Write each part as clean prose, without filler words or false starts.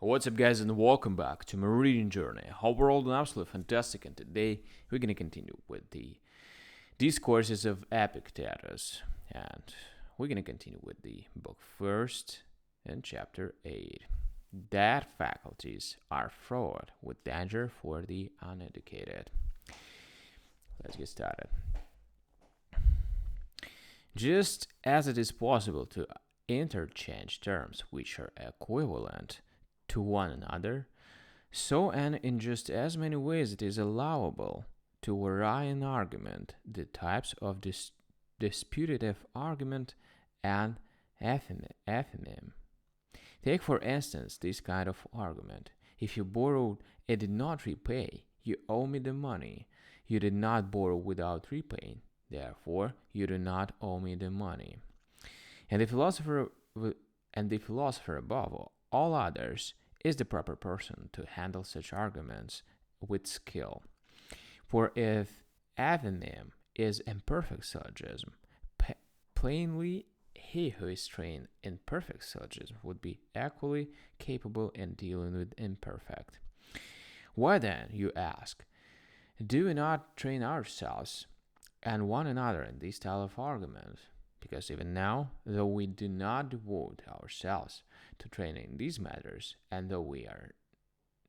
What's up, guys, and welcome back to my reading journey. Hope we're all doing absolutely fantastic, and today we're going to continue with the Discourses of Epictetus, and we're going to continue with the book first in chapter 8. That faculties are fraught with danger for the uneducated. Let's get started. Just as it is possible to interchange terms which are equivalent to one another, so and in just as many ways it is allowable to vary in argument the types of disputative argument and ephenem. Take for instance this kind of argument. If you borrowed and did not repay, you owe me the money. You did not borrow without repaying, therefore you do not owe me the money. And the philosopher above all others is the proper person to handle such arguments with skill. For if ephenem is imperfect syllogism, plainly he who is trained in perfect syllogism would be equally capable in dealing with imperfect. Why then, you ask, do we not train ourselves and one another in this style of argument? Because even now, though we do not devote ourselves to training these matters, and though we are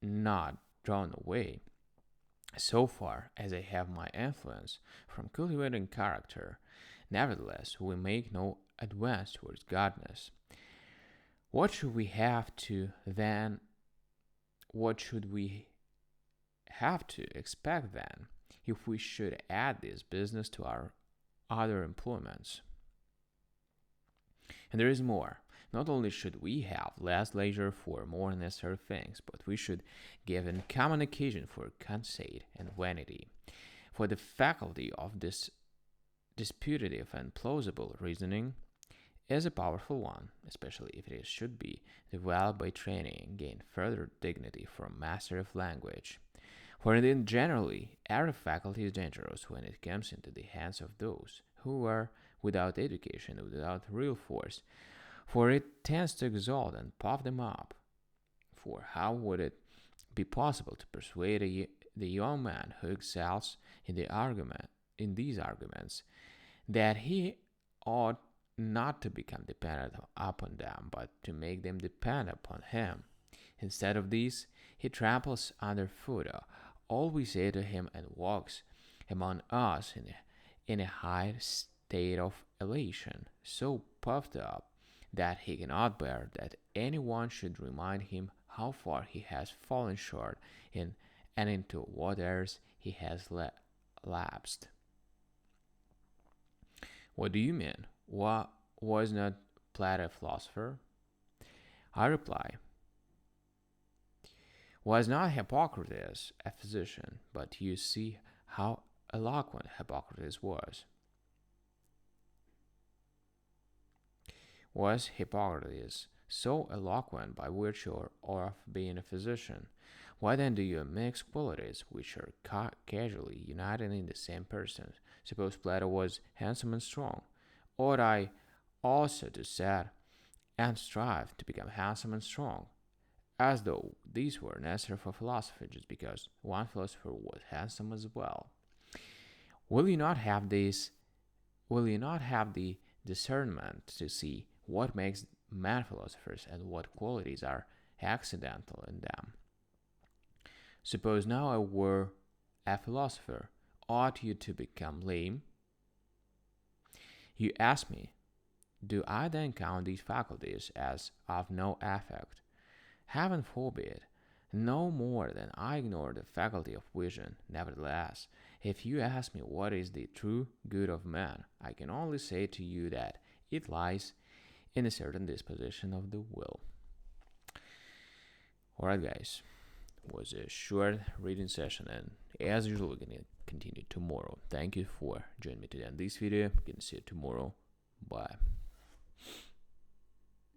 not drawn away, so far as I have my influence from cultivating character, nevertheless we make no advance towards godness. What should we have to expect then, if we should add this business to our other employments? And there is more. Not only should we have less leisure for more necessary things, but we should give in common occasion for conceit and vanity. For the faculty of this disputative and plausible reasoning is a powerful one, especially if it should be developed by training and gain further dignity from mastery of language. For indeed, generally, every faculty is dangerous when it comes into the hands of those who are without education, without real force, for it tends to exalt and puff them up. For how would it be possible to persuade the young man who excels in these arguments, that he ought not to become dependent upon them, but to make them depend upon him? Instead of this, he tramples underfoot all we say to him and walks among us in a high state of elation, so puffed up that he cannot bear that anyone should remind him how far he has fallen short and into what errors he has lapsed. What do you mean? Was not Plato a philosopher? I reply, was not Hippocrates a physician? But you see how eloquent Hippocrates was. Was Hippocrates so eloquent by virtue of being a physician? Why then do you mix qualities which are casually united in the same person? Suppose Plato was handsome and strong. Ought I also to set and strive to become handsome and strong, as though these were necessary for philosophy, just because one philosopher was handsome as well? Will you not have the discernment to see what makes men philosophers and what qualities are accidental in them? Suppose now I were a philosopher, ought you to become lame? You ask me, do I then count these faculties as of no effect? Heaven forbid, no more than I ignore the faculty of vision. Nevertheless, if you ask me what is the true good of man, I can only say to you that it lies in a certain disposition of the will. Alright, guys, it was a short reading session, and as usual, we're going to continue tomorrow. Thank you for joining me today in this video. We're going to see you tomorrow. Bye.